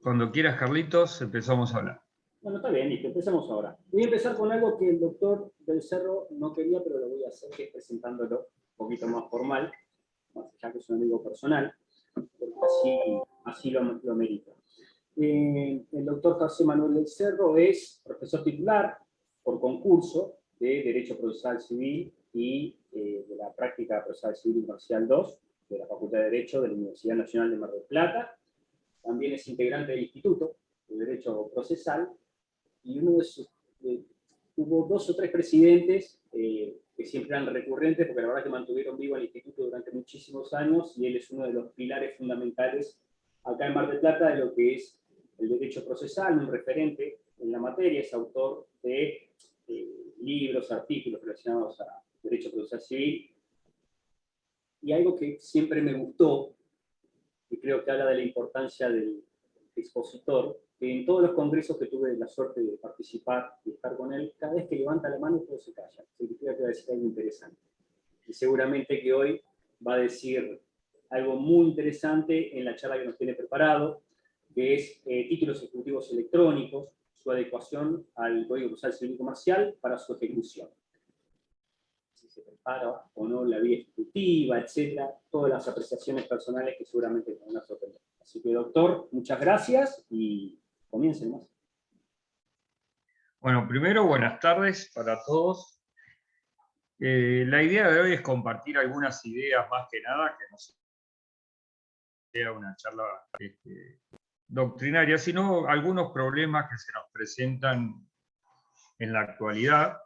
Cuando quieras, Carlitos, empezamos a hablar. Bueno, está bien, listo, empezamos ahora. Voy a empezar con algo que el doctor del Cerro no quería, pero lo voy a hacer, que es presentándolo un poquito más formal, más allá que es un amigo personal, porque así lo merita. El doctor José Manuel del Cerro es profesor titular por concurso de Derecho Procesal Civil y de la práctica procesal civil imparcial 2 de la Facultad de Derecho de la Universidad Nacional de Mar del Plata. También es integrante del Instituto de Derecho Procesal y hubo 2 o 3 presidentes que siempre eran recurrentes, porque la verdad que mantuvieron vivo el instituto durante muchísimos años, y él es uno de los pilares fundamentales acá en Mar del Plata de lo que es el derecho procesal, un referente en la materia, es autor de libros, artículos relacionados a derecho procesal civil. Y algo que siempre me gustó, y creo que habla de la importancia del expositor, que en todos los congresos que tuve la suerte de participar y estar con él, cada vez que levanta la mano todo se calla. Significa que va a decir algo interesante. Y seguramente que hoy va a decir algo muy interesante en la charla que nos tiene preparado, que es títulos ejecutivos electrónicos, su adecuación al Código Procesal Civil y Comercial para su ejecución. Si se prepara o no la vía ejecutiva, etcétera, todas las apreciaciones personales que seguramente te van a sorprender. Así que, doctor, muchas gracias y comiencen más. Bueno, primero, buenas tardes para todos. La idea de hoy es compartir algunas ideas, más que nada, que no sea una charla doctrinaria, sino algunos problemas que se nos presentan en la actualidad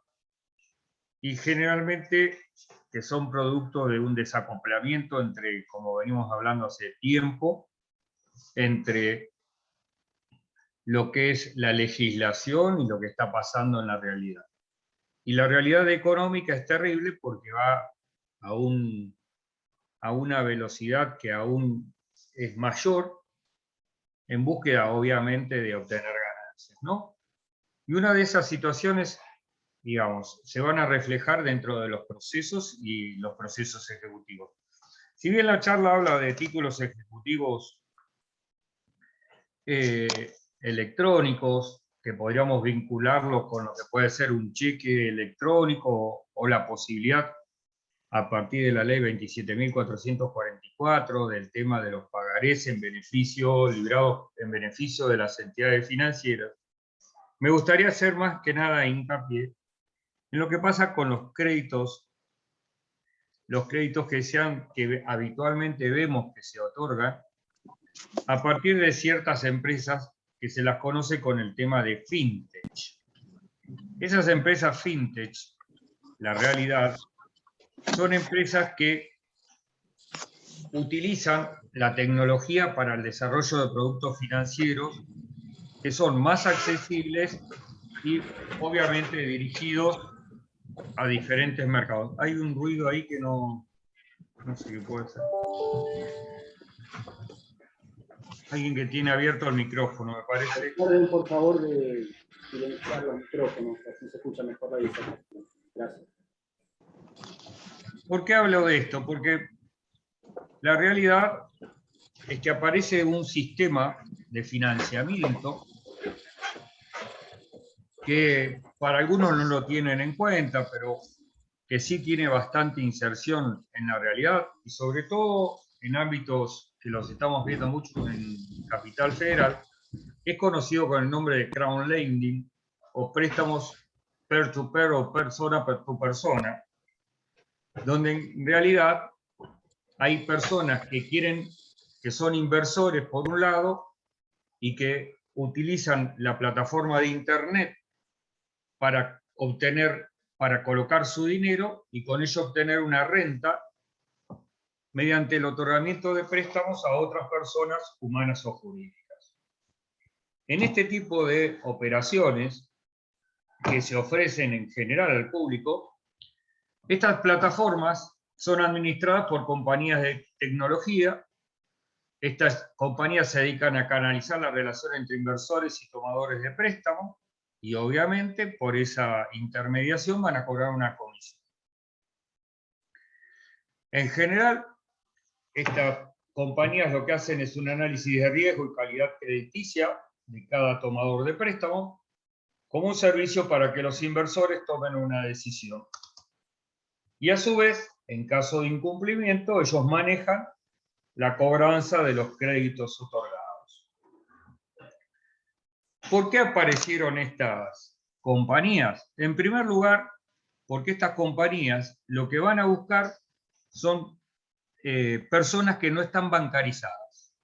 y generalmente que son producto de un desacoplamiento entre, como venimos hablando hace tiempo, entre lo que es la legislación y lo que está pasando en la realidad. Y la realidad económica es terrible porque va a una velocidad que aún es mayor, en búsqueda obviamente de obtener ganancias, ¿no? Y una de esas situaciones, digamos, se van a reflejar dentro de los procesos y los procesos ejecutivos. Si bien la charla habla de títulos ejecutivos electrónicos, que podríamos vincularlos con lo que puede ser un cheque electrónico o la posibilidad, a partir de la ley 27.444, del tema de los pagarés en beneficio, librados en beneficio de las entidades financieras, me gustaría hacer más que nada hincapié en lo que pasa con los créditos que habitualmente vemos que se otorgan a partir de ciertas empresas que se las conoce con el tema de fintech. Esas empresas fintech, la realidad, son empresas que utilizan la tecnología para el desarrollo de productos financieros que son más accesibles y obviamente dirigidos a diferentes mercados. Hay un ruido ahí que no sé qué puede ser. Alguien que tiene abierto el micrófono, me parece. Recuerden, por favor, de silenciar los micrófonos, así se escucha mejor la disertación. Gracias. ¿Por qué hablo de esto? Porque la realidad es que aparece un sistema de financiamiento que para algunos no lo tienen en cuenta, pero que sí tiene bastante inserción en la realidad y sobre todo en ámbitos que los estamos viendo mucho en Capital Federal, es conocido con el nombre de crowdlending o préstamos peer-to-peer o persona to persona, donde en realidad hay personas que son inversores por un lado y que utilizan la plataforma de internet para colocar su dinero y con ello obtener una renta mediante el otorgamiento de préstamos a otras personas humanas o jurídicas. En este tipo de operaciones que se ofrecen en general al público, estas plataformas son administradas por compañías de tecnología. Estas compañías se dedican a canalizar la relación entre inversores y tomadores de préstamos y obviamente por esa intermediación van a cobrar una comisión. En general, estas compañías lo que hacen es un análisis de riesgo y calidad crediticia de cada tomador de préstamo, como un servicio para que los inversores tomen una decisión. Y a su vez, en caso de incumplimiento, ellos manejan la cobranza de los créditos otorgados. ¿Por qué aparecieron estas compañías? En primer lugar, porque estas compañías lo que van a buscar son personas que no están bancarizadas.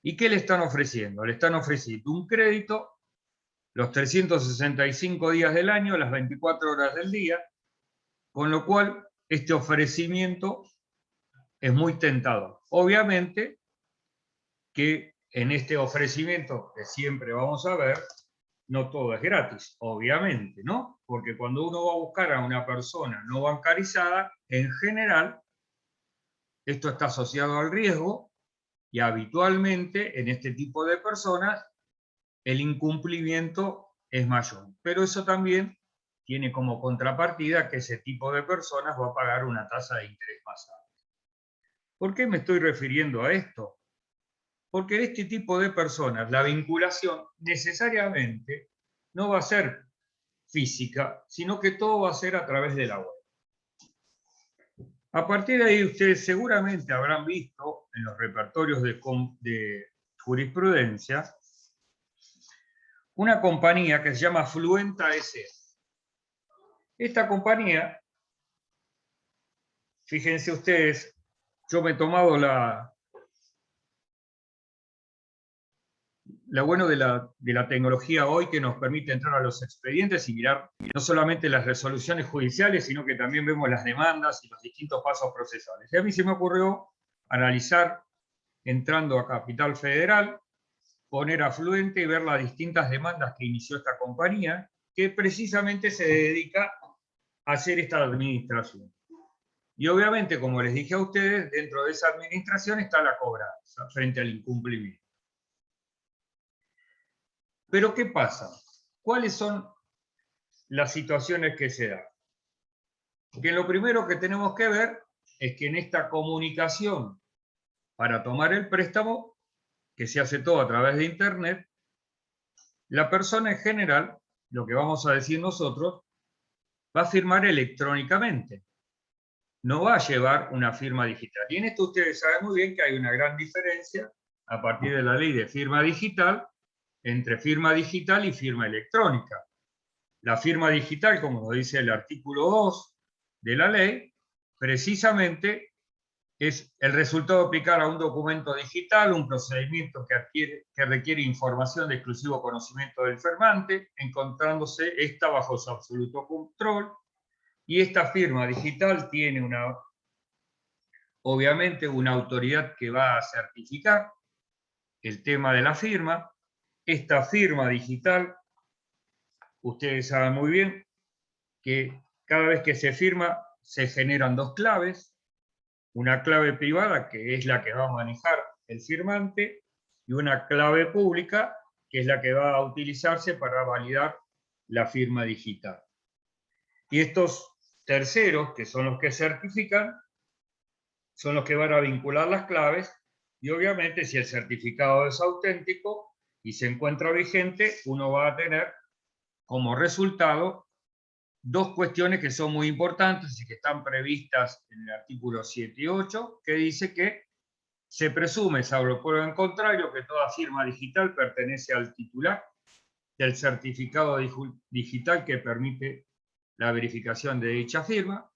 ¿Y qué le están ofreciendo? Le están ofreciendo un crédito los 365 días del año, las 24 horas del día, con lo cual este ofrecimiento es muy tentador. Obviamente que en este ofrecimiento que siempre vamos a ver, no todo es gratis, obviamente, ¿no? Porque cuando uno va a buscar a una persona no bancarizada, en general, esto está asociado al riesgo y habitualmente en este tipo de personas el incumplimiento es mayor. Pero eso también tiene como contrapartida que ese tipo de personas va a pagar una tasa de interés más alta. ¿Por qué me estoy refiriendo a esto? Porque de este tipo de personas la vinculación necesariamente no va a ser física, sino que todo va a ser a través de la web. A partir de ahí ustedes seguramente habrán visto en los repertorios de jurisprudencia una compañía que se llama Fluenta S. Esta compañía, fíjense ustedes, yo me he tomado lo bueno de la tecnología hoy que nos permite entrar a los expedientes y mirar no solamente las resoluciones judiciales, sino que también vemos las demandas y los distintos pasos procesales. Y a mí se me ocurrió analizar, entrando a Capital Federal, poner a Fluente y ver las distintas demandas que inició esta compañía, que precisamente se dedica a hacer esta administración. Y obviamente, como les dije a ustedes, dentro de esa administración está la cobranza frente al incumplimiento. Pero ¿qué pasa? ¿Cuáles son las situaciones que se dan? Que lo primero que tenemos que ver es que en esta comunicación para tomar el préstamo, que se hace todo a través de Internet, la persona en general, lo que vamos a decir nosotros, va a firmar electrónicamente. No va a llevar una firma digital. Y en esto ustedes saben muy bien que hay una gran diferencia a partir de la ley de firma digital entre firma digital y firma electrónica. La firma digital, como lo dice el artículo 2 de la ley, precisamente es el resultado de aplicar a un documento digital un procedimiento que requiere información de exclusivo conocimiento del firmante, encontrándose esta bajo su absoluto control, y esta firma digital tiene obviamente una autoridad que va a certificar el tema de la firma. Esta firma digital, ustedes saben muy bien que cada vez que se firma se generan dos claves, una clave privada que es la que va a manejar el firmante y una clave pública que es la que va a utilizarse para validar la firma digital. Y estos terceros, que son los que certifican, son los que van a vincular las claves y obviamente si el certificado es auténtico y se encuentra vigente, uno va a tener como resultado dos cuestiones que son muy importantes y que están previstas en el artículo 7 y 8, que dice que se presume, salvo prueba en contrario, que toda firma digital pertenece al titular del certificado digital que permite la verificación de dicha firma.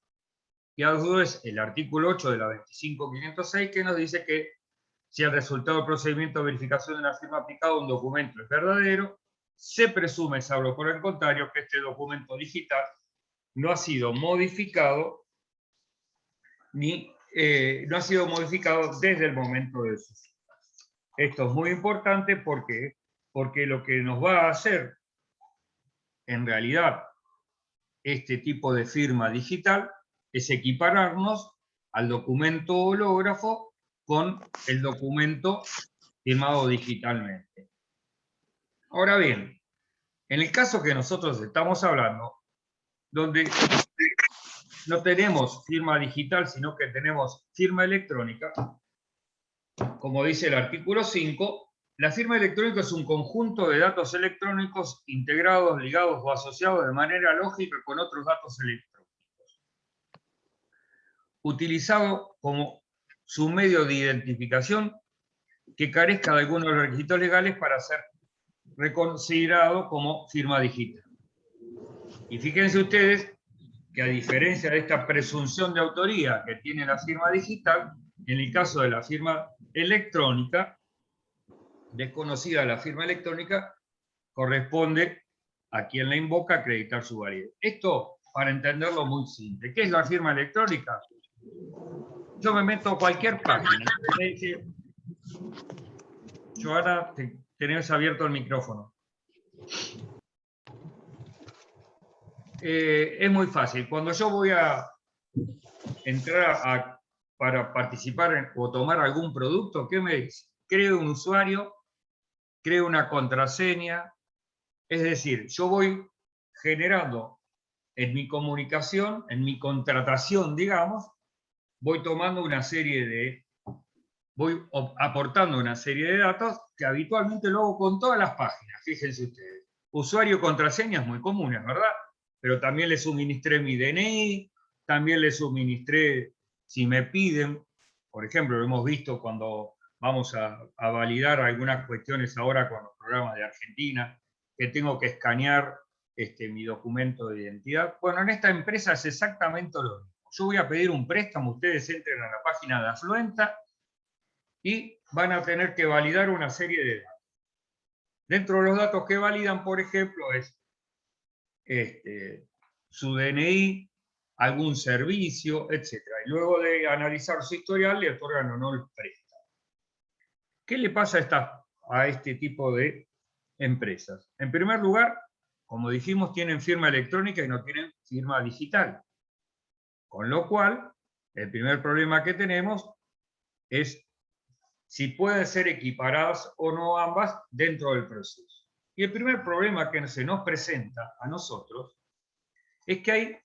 Y a su vez el artículo 8 de la 25.506 que nos dice que si el resultado del procedimiento de verificación de una firma aplicada a un documento es verdadero, se presume, salvo por el contrario, que este documento digital no ha sido modificado no ha sido modificado desde el momento de su firma. Esto es muy importante porque lo que nos va a hacer en realidad este tipo de firma digital es equipararnos al documento hológrafo con el documento firmado digitalmente. Ahora bien, en el caso que nosotros estamos hablando, donde no tenemos firma digital, sino que tenemos firma electrónica, como dice el artículo 5, la firma electrónica es un conjunto de datos electrónicos integrados, ligados o asociados de manera lógica con otros datos electrónicos, utilizado como su medio de identificación que carezca de algunos de los requisitos legales para ser reconsiderado como firma digital. Y fíjense ustedes que, a diferencia de esta presunción de autoría que tiene la firma digital, en el caso de la firma electrónica, desconocida la firma electrónica, corresponde a quien la invoca acreditar su validez. Esto, para entenderlo muy simple, ¿qué es la firma electrónica? Yo me meto a cualquier página. Me dice, Joana, tenés abierto el micrófono. Es muy fácil. Cuando yo voy a entrar para participar o tomar algún producto, ¿qué me dice? Creo un usuario, creo una contraseña. Es decir, yo voy generando en mi comunicación, en mi contratación, digamos, voy tomando una serie de, voy aportando una serie de datos que habitualmente lo hago con todas las páginas, fíjense ustedes. Usuario y contraseña es muy común, ¿verdad? Pero también le suministré mi DNI, también le suministré, si me piden, por ejemplo, lo hemos visto cuando vamos a validar algunas cuestiones ahora con los programas de Argentina, que tengo que escanear mi documento de identidad. Bueno, en esta empresa es exactamente lo mismo. Yo voy a pedir un préstamo, ustedes entren a la página de Afluenta y van a tener que validar una serie de datos. Dentro de los datos que validan, por ejemplo, es su DNI, algún servicio, etc. Y luego de analizar su historial, le otorgan o no el préstamo. ¿Qué le pasa a este tipo de empresas? En primer lugar, como dijimos, tienen firma electrónica y no tienen firma digital. Con lo cual, el primer problema que tenemos es si pueden ser equiparadas o no ambas dentro del proceso. Y el primer problema que se nos presenta a nosotros es que hay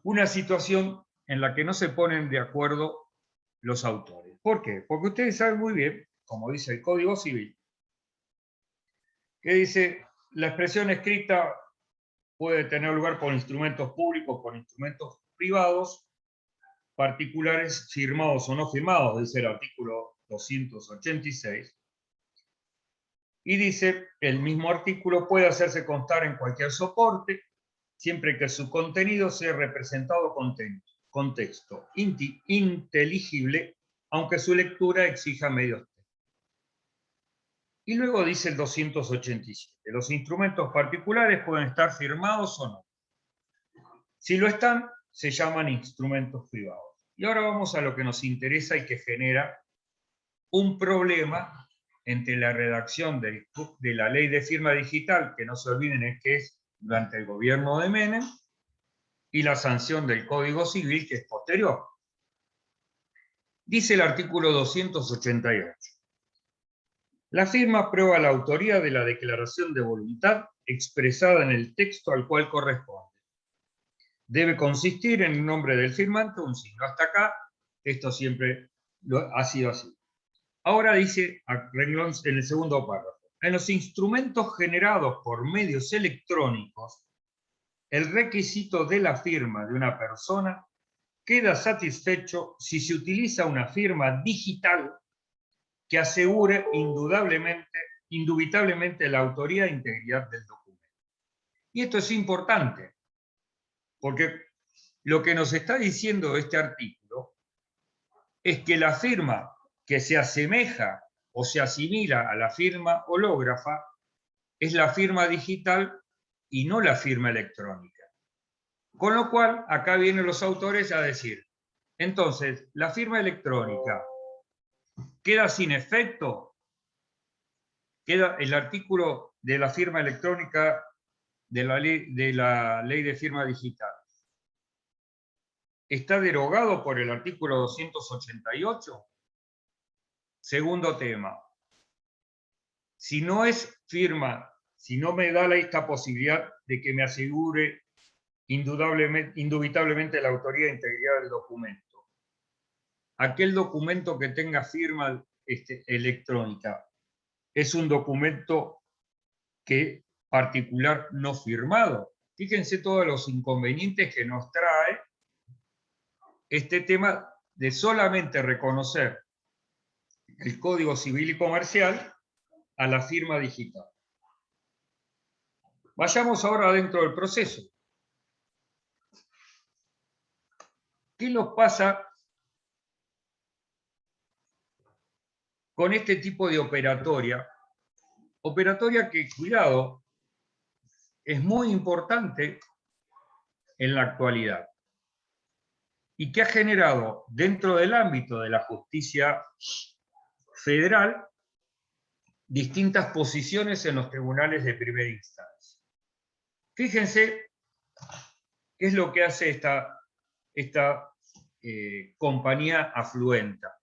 una situación en la que no se ponen de acuerdo los autores. ¿Por qué? Porque ustedes saben muy bien, como dice el Código Civil, que dice, la expresión escrita puede tener lugar por instrumentos públicos, por instrumentos privados, particulares firmados o no firmados, dice el artículo 286. Y dice, el mismo artículo puede hacerse constar en cualquier soporte, siempre que su contenido sea representado con texto inteligible, aunque su lectura exija medios técnicos. Y luego dice el 287, los instrumentos particulares pueden estar firmados o no. Si lo están, se llaman instrumentos privados. Y ahora vamos a lo que nos interesa y que genera un problema entre la redacción de la ley de firma digital, que no se olviden es que es durante el gobierno de Menem, y la sanción del Código Civil, que es posterior. Dice el artículo 288. La firma prueba la autoría de la declaración de voluntad expresada en el texto al cual corresponde. Debe consistir en el nombre del firmante un signo. Hasta acá, esto siempre ha sido así. Ahora dice, en el segundo párrafo, en los instrumentos generados por medios electrónicos, el requisito de la firma de una persona queda satisfecho si se utiliza una firma digital que asegure indubitablemente la autoría e integridad del documento. Y esto es importante, porque lo que nos está diciendo este artículo es que la firma que se asemeja o se asimila a la firma hológrafa es la firma digital y no la firma electrónica. Con lo cual, acá vienen los autores a decir, entonces, la firma electrónica queda sin efecto, queda el artículo de la firma electrónica de la ley de firma digital. ¿Está derogado por el artículo 288? Segundo tema. Si no es firma, si no me da esta posibilidad de que me asegure indubitablemente la autoría e integridad del documento, aquel documento que tenga firma electrónica es un documento que particular no firmado. Fíjense todos los inconvenientes que nos trae este tema de solamente reconocer el Código Civil y Comercial a la firma digital. Vayamos ahora dentro del proceso. ¿Qué nos pasa con este tipo de operatoria? Operatoria que, cuidado, es muy importante en la actualidad y que ha generado dentro del ámbito de la justicia federal distintas posiciones en los tribunales de primera instancia. Fíjense qué es lo que hace esta compañía Afluenta.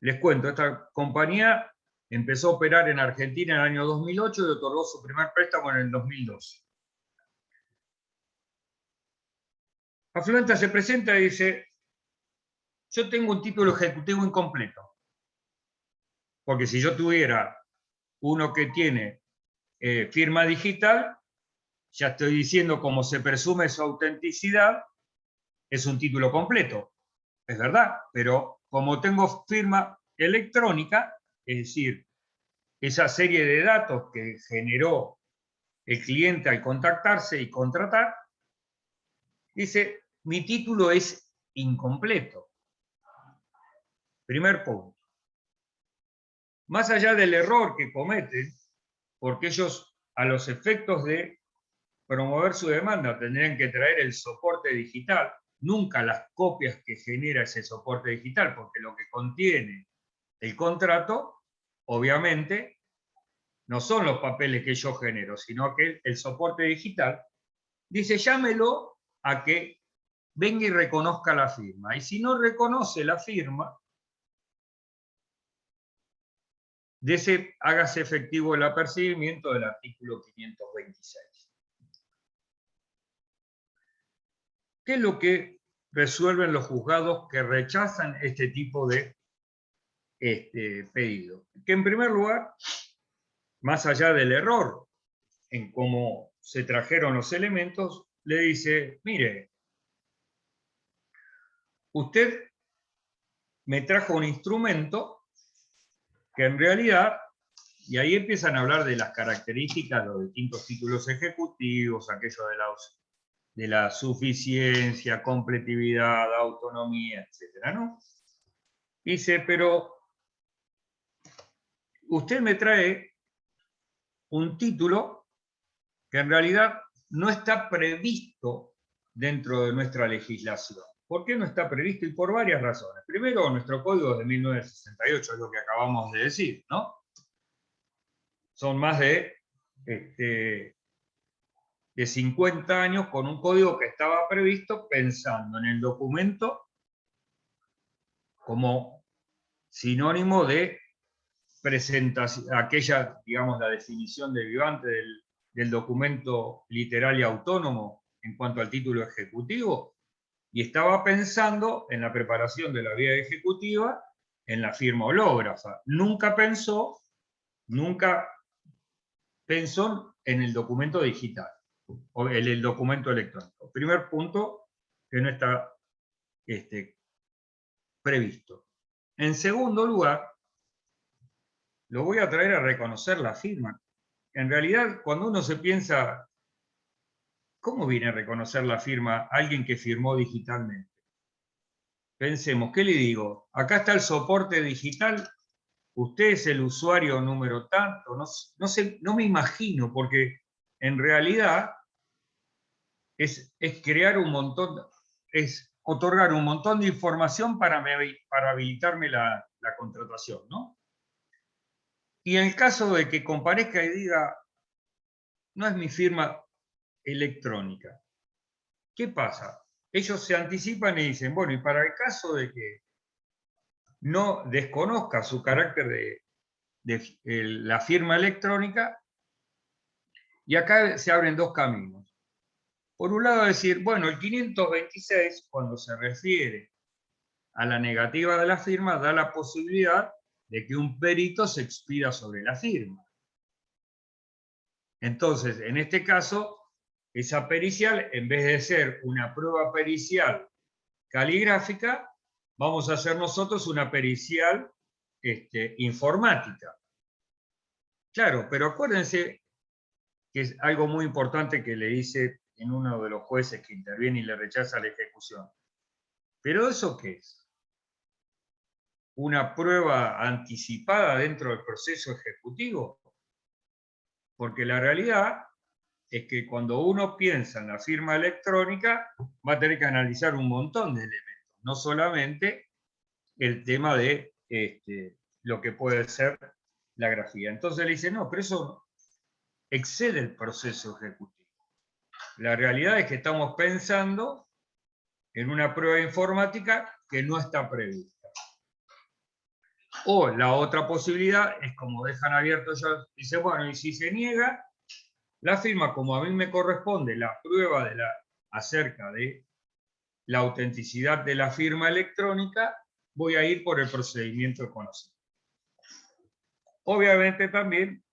Les cuento, esta compañía empezó a operar en Argentina en el año 2008 y otorgó su primer préstamo en el 2012. Afluenta se presenta y dice, yo tengo un título ejecutivo incompleto. Porque si yo tuviera uno que tiene firma digital, ya estoy diciendo, como se presume su autenticidad, es un título completo. Es verdad, pero como tengo firma electrónica, es decir, esa serie de datos que generó el cliente al contactarse y contratar, dice, mi título es incompleto. Primer punto. Más allá del error que cometen, porque ellos, a los efectos de promover su demanda, tendrían que traer el soporte digital, nunca las copias que genera ese soporte digital, porque lo que contiene el contrato, obviamente, no son los papeles que yo genero, sino que el soporte digital, dice, llámelo a que venga y reconozca la firma. Y si no reconoce la firma, hágase efectivo el apercibimiento del artículo 526. ¿Qué es lo que resuelven los juzgados que rechazan este tipo de pedido? Que en primer lugar, más allá del error en cómo se trajeron los elementos, le dice, mire, usted me trajo un instrumento que en realidad, y ahí empiezan a hablar de las características de los distintos títulos ejecutivos, aquello de la suficiencia, completividad, autonomía, etc., ¿no? Dice, pero usted me trae un título que en realidad no está previsto dentro de nuestra legislación. ¿Por qué no está previsto? Y por varias razones. Primero, nuestro código es de 1968, es lo que acabamos de decir, ¿no? Son más de 50 años con un código que estaba previsto pensando en el documento como sinónimo de presentación, aquella, digamos, la definición derivante del documento literal y autónomo en cuanto al título ejecutivo, y estaba pensando en la preparación de la vía ejecutiva en la firma hológrafa. Nunca pensó en el documento digital o en el documento electrónico. Primer punto que no está previsto. En segundo lugar, lo voy a traer a reconocer la firma. En realidad, cuando uno se piensa, ¿cómo viene a reconocer la firma alguien que firmó digitalmente? Pensemos, ¿qué le digo? Acá está el soporte digital, usted es el usuario número tanto, no sé, no me imagino, porque en realidad es crear un montón, es otorgar un montón de información para habilitarme la contratación, ¿no? Y en el caso de que comparezca y diga, no es mi firma electrónica, ¿qué pasa? Ellos se anticipan y dicen, bueno, y para el caso de que no desconozca su carácter de la firma electrónica, y acá se abren dos caminos. Por un lado decir, bueno, el 526, cuando se refiere a la negativa de la firma da la posibilidad de que un perito se expida sobre la firma. Entonces, en este caso, esa pericial, en vez de ser una prueba pericial caligráfica, vamos a hacer nosotros una pericial informática. Claro, pero acuérdense que es algo muy importante que le dice en uno de los jueces que interviene y le rechaza la ejecución. ¿Pero eso qué es? ¿Una prueba anticipada dentro del proceso ejecutivo? Porque la realidad es que cuando uno piensa en la firma electrónica, va a tener que analizar un montón de elementos, no solamente el tema de lo que puede ser la grafía. Entonces le dice, no, pero eso excede el proceso ejecutivo. La realidad es que estamos pensando en una prueba informática que no está prevista. O la otra posibilidad es, como dejan abierto ya, dice, bueno, y si se niega, la firma, como a mí me corresponde la prueba acerca de la autenticidad de la firma electrónica, voy a ir por el procedimiento de conocimiento. Obviamente también,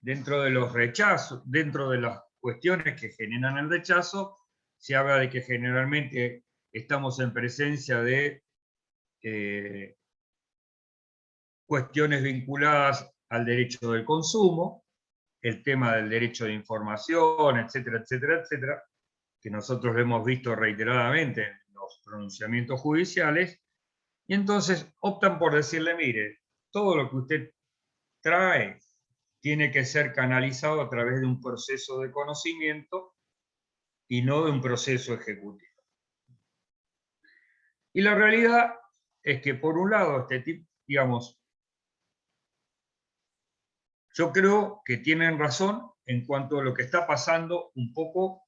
dentro de los rechazos, dentro de las cuestiones que generan el rechazo, se habla de que generalmente estamos en presencia de cuestiones vinculadas al derecho del consumo, el tema del derecho de información, etcétera, etcétera, etcétera, que nosotros lo hemos visto reiteradamente en los pronunciamientos judiciales, y entonces optan por decirle, mire, todo lo que usted trae tiene que ser canalizado a través de un proceso de conocimiento y no de un proceso ejecutivo. Y la realidad es que, por un lado, digamos, yo creo que tienen razón en cuanto a lo que está pasando un poco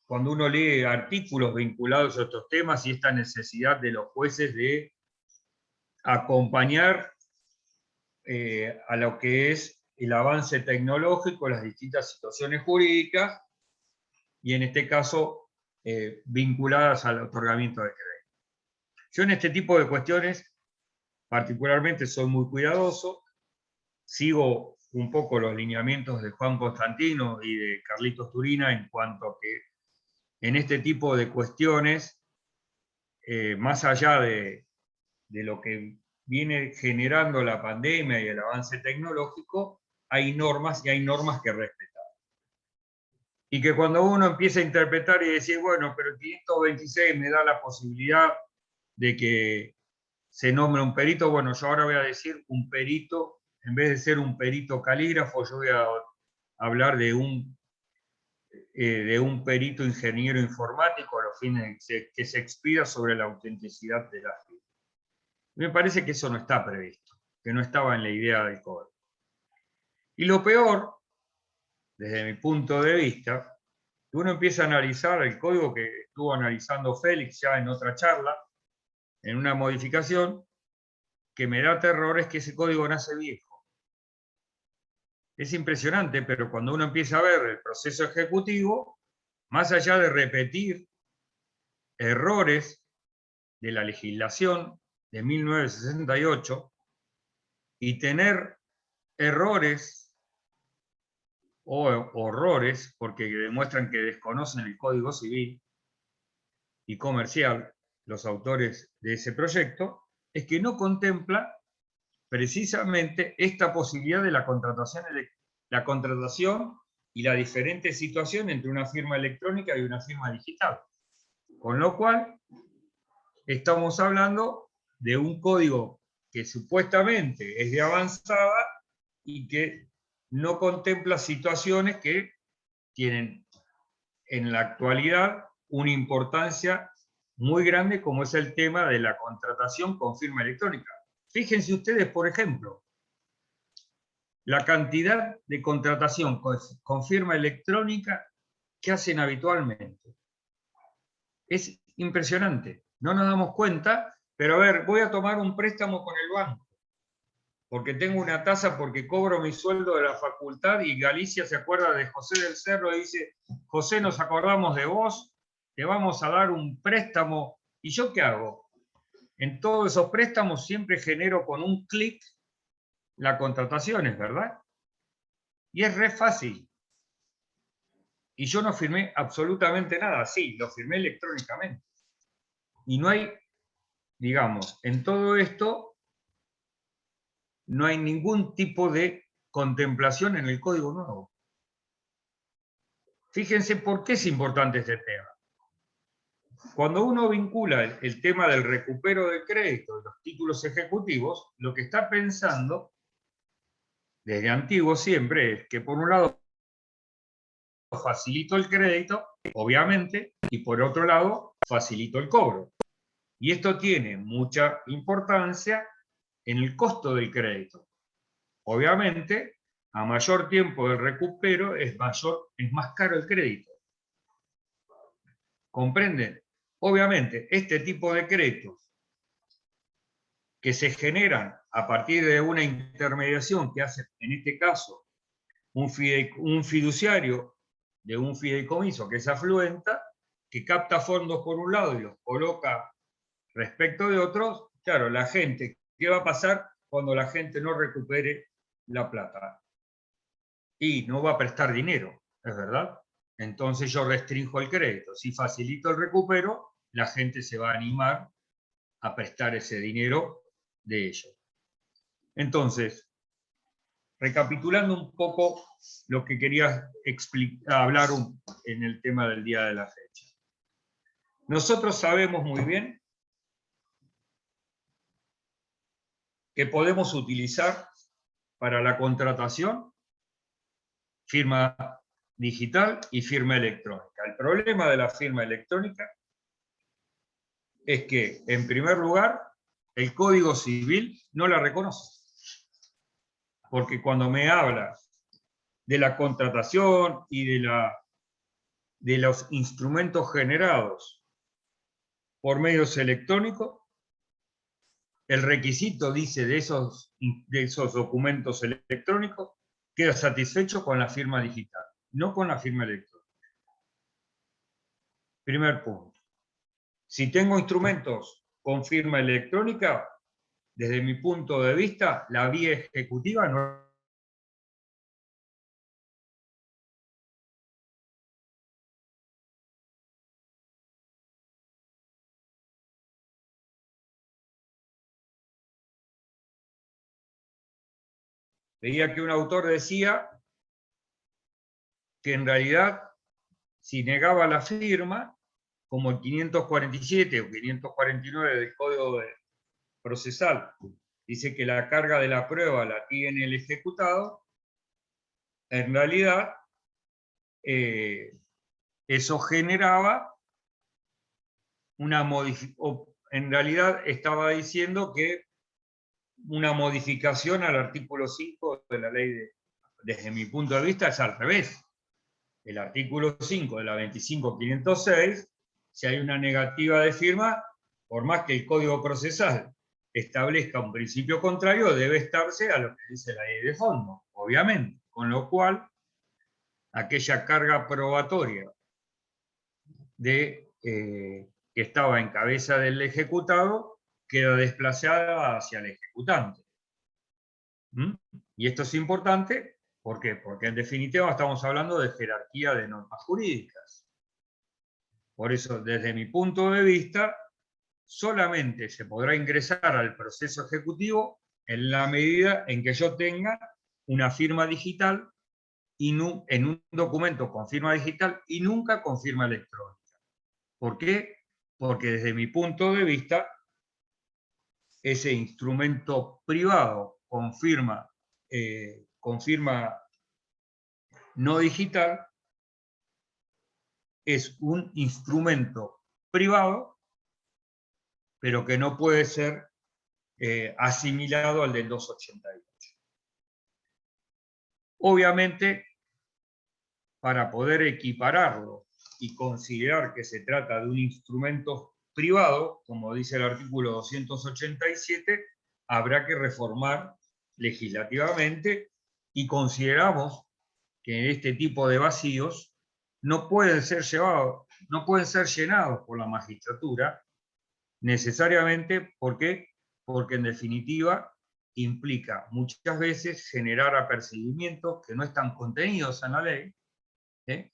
cuando uno lee artículos vinculados a estos temas y esta necesidad de los jueces de acompañar a lo que es el avance tecnológico, las distintas situaciones jurídicas, y en este caso vinculadas al otorgamiento de crédito. Yo en este tipo de cuestiones particularmente soy muy cuidadoso, sigo un poco los lineamientos de Juan Constantino y de Carlitos Turina en cuanto a que en este tipo de cuestiones, más allá de lo que viene generando la pandemia y el avance tecnológico, hay normas y hay normas que respetar. Y que cuando uno empieza a interpretar y decir, bueno, pero el 526 me da la posibilidad de que se nombre un perito, bueno, yo ahora voy a decir un perito, en vez de ser un perito calígrafo, yo voy a hablar de un perito ingeniero informático a los fines de que se expida sobre la autenticidad de la firma. Me parece que eso no está previsto, que no estaba en la idea del código. Y lo peor, desde mi punto de vista, que uno empieza a analizar el código que estuvo analizando Félix ya en otra charla, en una modificación, que me da terror es que ese código nace viejo. Es impresionante, pero cuando uno empieza a ver el proceso ejecutivo, más allá de repetir errores de la legislación de 1968 y tener errores o horrores, porque demuestran que desconocen el Código Civil y Comercial, los autores de ese proyecto, es que no contempla precisamente esta posibilidad de la contratación y la diferente situación entre una firma electrónica y una firma digital. Con lo cual, estamos hablando de un código que supuestamente es de avanzada y que no contempla situaciones que tienen en la actualidad una importancia muy grande, como es el tema de la contratación con firma electrónica. Fíjense ustedes, por ejemplo, la cantidad de contratación con firma electrónica que hacen habitualmente. Es impresionante. No nos damos cuenta, pero a ver, voy a tomar un préstamo con el banco, porque tengo una tasa, porque cobro mi sueldo de la facultad, y Galicia se acuerda de José del Cerro y dice, José, nos acordamos de vos, te vamos a dar un préstamo ¿Y yo qué hago? En todos esos préstamos siempre genero con un clic la contratación, ¿es verdad? Y es re fácil. Y yo no firmé absolutamente nada. Sí, lo firmé electrónicamente. Y no hay, digamos, en todo esto, no hay ningún tipo de contemplación en el código nuevo. Fíjense por qué es importante este tema. Cuando uno vincula el tema del recupero de crédito y los títulos ejecutivos, lo que está pensando, desde antiguo siempre, es que por un lado facilito el crédito, obviamente, y por otro lado facilito el cobro. Y esto tiene mucha importancia en el costo del crédito. Obviamente, a mayor tiempo del recupero es más caro el crédito. ¿Comprenden? Obviamente, este tipo de créditos que se generan a partir de una intermediación que hace, en este caso, un fiduciario de un fideicomiso que es Afluenta, que capta fondos por un lado y los coloca respecto de otros, claro, la gente, ¿qué va a pasar cuando la gente no recupere la plata? Y no va a prestar dinero, ¿es verdad? Entonces yo restringo el crédito. Si facilito el recupero, la gente se va a animar a prestar ese dinero de ellos. Entonces, recapitulando un poco lo que quería hablar en el tema del día de la fecha. Nosotros sabemos muy bien que podemos utilizar para la contratación firma digital y firma electrónica. El problema de la firma electrónica es que, en primer lugar, el Código Civil no la reconoce. Porque cuando me habla de la contratación y de los instrumentos generados por medios electrónicos, el requisito, dice, de esos documentos electrónicos queda satisfecho con la firma digital, no con la firma electrónica. Primer punto. Si tengo instrumentos con firma electrónica, desde mi punto de vista, la vía ejecutiva no. Veía que un autor decía que en realidad, si negaba la firma, como el 547 o 549 del Código Procesal, dice que la carga de la prueba la tiene el ejecutado, en realidad eso generaba una modificación, en realidad estaba diciendo que una modificación al artículo 5 de la ley desde mi punto de vista es al revés. El artículo 5 de la 25.506, si hay una negativa de firma, por más que el Código Procesal establezca un principio contrario, debe estarse a lo que dice la ley de fondo, obviamente. Con lo cual, aquella carga probatoria que estaba en cabeza del ejecutado queda desplazada hacia el ejecutante. Y esto es importante, ¿por qué? Porque en definitiva estamos hablando de jerarquía de normas jurídicas. Por eso, desde mi punto de vista, solamente se podrá ingresar al proceso ejecutivo en la medida en que yo tenga una firma digital en un documento con firma digital y nunca con firma electrónica. ¿Por qué? Porque desde mi punto de vista, ese instrumento privado con firma no digital es un instrumento privado, pero que no puede ser asimilado al del 288. Obviamente, para poder equipararlo y considerar que se trata de un instrumento privado, como dice el artículo 287, habrá que reformar legislativamente y consideramos que este tipo de vacíos no pueden ser llenados por la magistratura necesariamente. ¿Por qué? Porque en definitiva implica muchas veces generar apercibimientos que no están contenidos en la ley, ¿eh?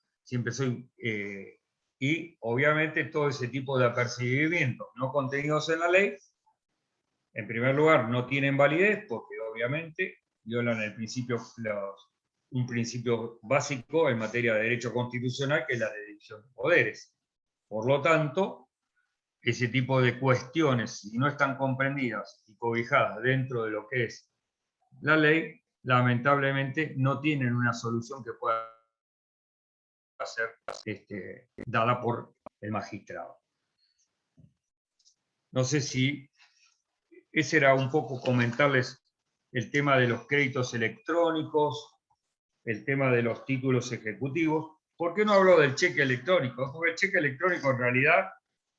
Y obviamente todo ese tipo de apercibimientos no contenidos en la ley, en primer lugar, no tienen validez porque obviamente violan un principio básico en materia de derecho constitucional, que es la de división de poderes. Por lo tanto, ese tipo de cuestiones, si no están comprendidas y cobijadas dentro de lo que es la ley, lamentablemente no tienen una solución que pueda ser dada por el magistrado. No sé si ese era un poco comentarles el tema de los créditos electrónicos, el tema de los títulos ejecutivos. ¿Por qué no hablo del cheque electrónico? Porque el cheque electrónico en realidad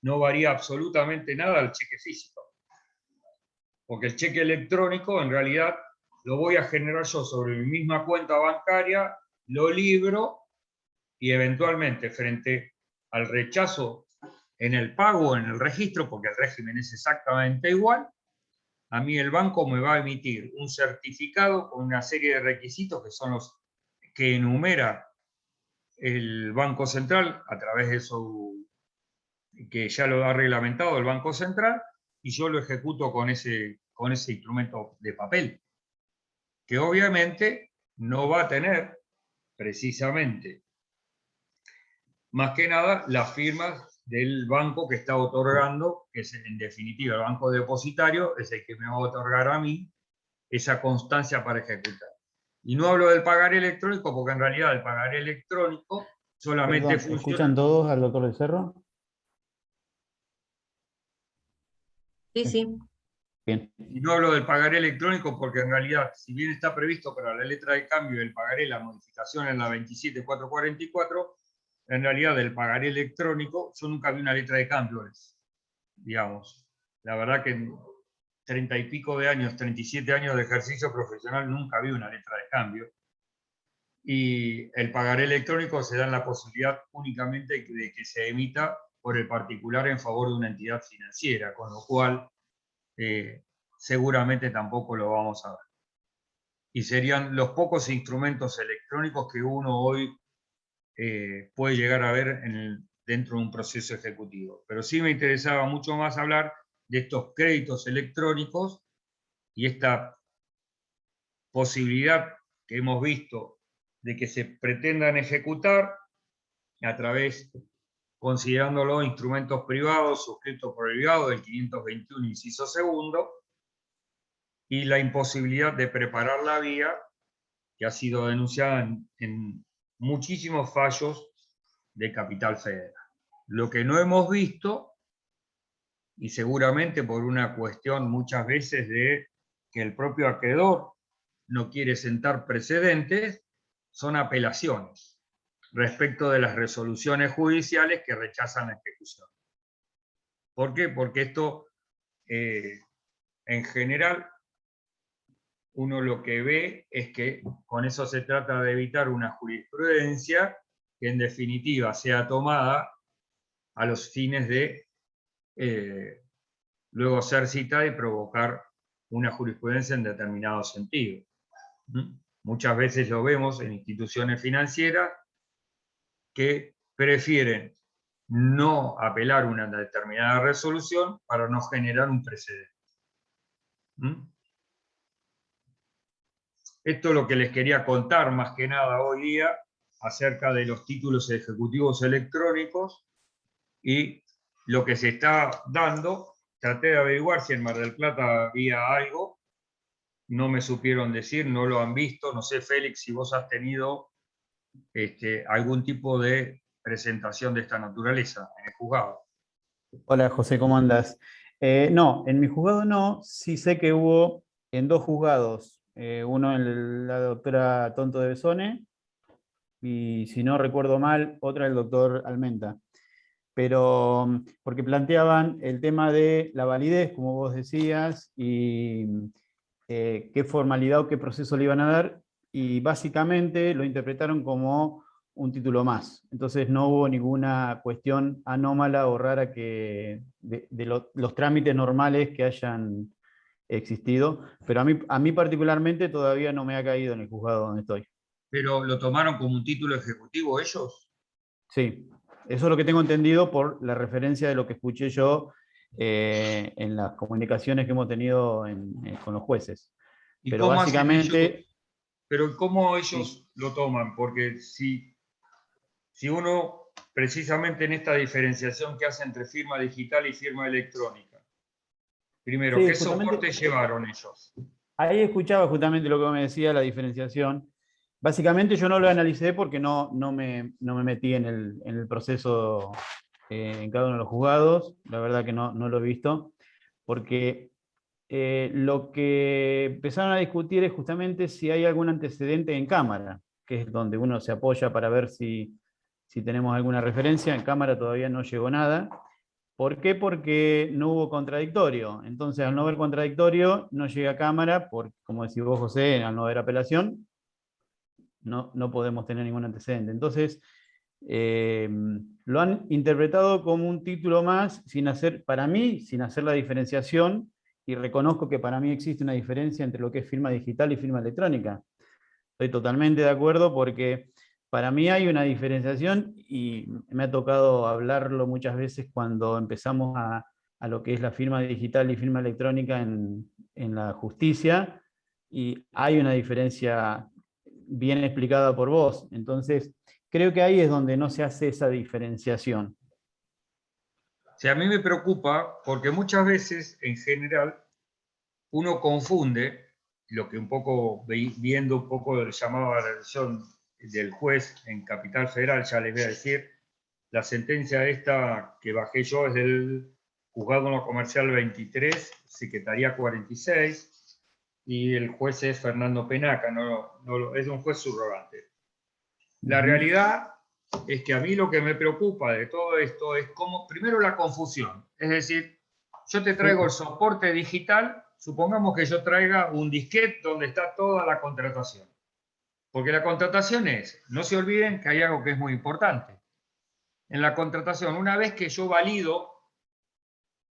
no varía absolutamente nada al cheque físico. Porque el cheque electrónico en realidad lo voy a generar yo sobre mi misma cuenta bancaria, lo libro y eventualmente frente al rechazo en el pago, en el registro, porque el régimen es exactamente igual, a mí el banco me va a emitir un certificado con una serie de requisitos que son los que enumera el Banco Central a través de su, que ya lo ha reglamentado el Banco Central, y yo lo ejecuto con ese instrumento de papel, que obviamente no va a tener precisamente, más que nada, las firmas del banco que está otorgando, que es en definitiva el banco depositario, es el que me va a otorgar a mí esa constancia para ejecutar. Y no hablo del pagaré electrónico porque en realidad el pagaré electrónico solamente Perdón, funciona... ¿escuchan todos al doctor del Cerro? Sí, sí. Bien. Y no hablo del pagaré electrónico porque en realidad, si bien está previsto para la letra de cambio del pagaré, la modificación en la 27444, en realidad del pagaré electrónico, yo nunca vi una letra de cambio, digamos. La verdad que en 30 y pico de años, 37 años de ejercicio profesional, nunca vi una letra de cambio. Y el pagaré electrónico se da en la posibilidad únicamente de que se emita por el particular en favor de una entidad financiera, con lo cual seguramente tampoco lo vamos a ver. Y serían los pocos instrumentos electrónicos que uno hoy puede llegar a ver dentro de un proceso ejecutivo. Pero sí me interesaba mucho más hablar de estos créditos electrónicos y esta posibilidad que hemos visto de que se pretendan ejecutar a través, considerándolo instrumentos privados suscritos por el grado del 521, inciso segundo, y la imposibilidad de preparar la vía, que ha sido denunciada en muchísimos fallos de Capital Federal. Lo que no hemos visto, y seguramente por una cuestión muchas veces de que el propio acreedor no quiere sentar precedentes, son apelaciones respecto de las resoluciones judiciales que rechazan la ejecución. ¿Por qué? Porque esto, en general, uno lo que ve es que con eso se trata de evitar una jurisprudencia que en definitiva sea tomada a los fines de luego ser citada y provocar una jurisprudencia en determinado sentido. Muchas veces lo vemos en instituciones financieras que prefieren no apelar una determinada resolución para no generar un precedente. Esto es lo que les quería contar más que nada hoy día acerca de los títulos ejecutivos electrónicos y lo que se está dando. Traté de averiguar si en Mar del Plata había algo, no me supieron decir, no lo han visto. No sé, Félix, si vos has tenido algún tipo de presentación de esta naturaleza en el juzgado. Hola José, ¿cómo andas? No, en mi juzgado no, sí sé que hubo en dos juzgados, uno en la doctora Tonto de Besone y si no recuerdo mal, otra el doctor Almenta. Pero porque planteaban el tema de la validez, como vos decías, y qué formalidad o qué proceso le iban a dar, y básicamente lo interpretaron como un título más. Entonces no hubo ninguna cuestión anómala o rara que de los trámites normales que hayan existido, pero a mí particularmente todavía no me ha caído en el juzgado donde estoy. ¿Pero lo tomaron como un título ejecutivo ellos? Sí, eso es lo que tengo entendido por la referencia de lo que escuché yo en las comunicaciones que hemos tenido con los jueces. ¿Y Pero cómo hacen ellos? básicamente, Pero ¿cómo sí, ellos lo toman? Porque si uno, precisamente en esta diferenciación que hace entre firma digital y firma electrónica, primero, sí, ¿qué justamente soporte llevaron ellos? ahí escuchaba justamente lo que me decía, la diferenciación. Básicamente yo no lo analicé porque no me metí en el proceso en cada uno de los juzgados, la verdad que no lo he visto, porque lo que empezaron a discutir es justamente si hay algún antecedente en cámara, que es donde uno se apoya para ver si tenemos alguna referencia. En cámara todavía no llegó nada. ¿Por qué? Porque no hubo contradictorio. Entonces, al no haber contradictorio, no llega a cámara, porque, como decís vos, José, al no haber apelación, no podemos tener ningún antecedente. Entonces, lo han interpretado como un título más, sin hacer, para mí, sin hacer la diferenciación, y reconozco que para mí existe una diferencia entre lo que es firma digital y firma electrónica. Estoy totalmente de acuerdo porque para mí hay una diferenciación y me ha tocado hablarlo muchas veces cuando empezamos a lo que es la firma digital y firma electrónica en la justicia, y hay una diferencia bien explicada por vos. Entonces, creo que ahí es donde no se hace esa diferenciación. O sea, a mí me preocupa porque muchas veces, en general, uno confunde lo que un poco, viendo un poco del llamado a la atención del juez en Capital Federal, ya les voy a decir, la sentencia esta que bajé yo es del Juzgado No Comercial 23, Secretaría 46, y el juez es Fernando Penaca, es un juez subrogante. La realidad es que a mí lo que me preocupa de todo esto es cómo, primero, la confusión. Es decir, yo te traigo el soporte digital, supongamos que yo traiga un disquete donde está toda la contratación. Porque la contratación es, no se olviden que hay algo que es muy importante. En la contratación, una vez que yo valido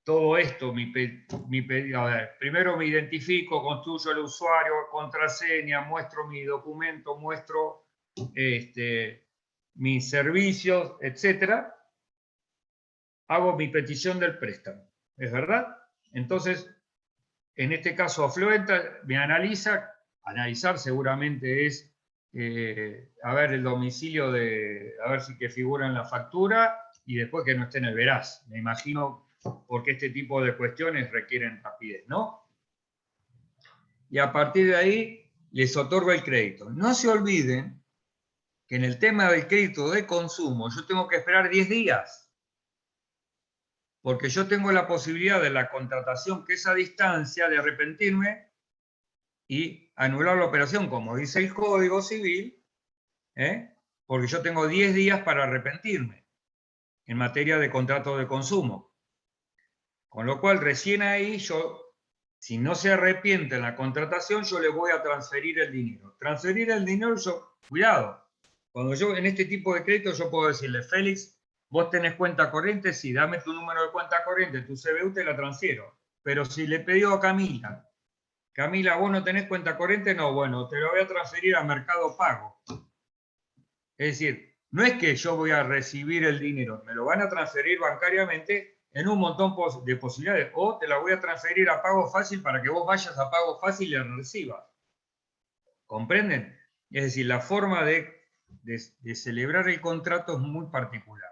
todo esto, mi pedido, a ver, primero me identifico, construyo el usuario, contraseña, muestro mi documento, muestro mis servicios, etcétera, hago mi petición del préstamo. ¿Es verdad? Entonces, en este caso, Afluenta me analiza, analizar seguramente es, a ver, el domicilio a ver si que figura en la factura y después que no esté en el veraz. Me imagino porque este tipo de cuestiones requieren rapidez, ¿no? Y a partir de ahí les otorgo el crédito. No se olviden que en el tema del crédito de consumo yo tengo que esperar 10 días, porque yo tengo la posibilidad de la contratación que es a distancia, de arrepentirme y anular la operación, como dice el Código Civil, porque yo tengo 10 días para arrepentirme en materia de contrato de consumo. Con lo cual, recién ahí yo, si no se arrepiente en la contratación, yo le voy a transferir el dinero. Transferir el dinero, cuidado, cuando yo en este tipo de créditos yo puedo decirle, Félix, vos tenés cuenta corriente, sí, dame tu número de cuenta corriente, tu CBU, te la transfiero. Pero si le pedí a Camila, Camila, vos no tenés cuenta corriente, no, bueno, te lo voy a transferir a Mercado Pago. Es decir, no es que yo voy a recibir el dinero, me lo van a transferir bancariamente en un montón de posibilidades, o te la voy a transferir a Pago Fácil para que vos vayas a Pago Fácil y la recibas. ¿Comprenden? Es decir, la forma de celebrar el contrato es muy particular.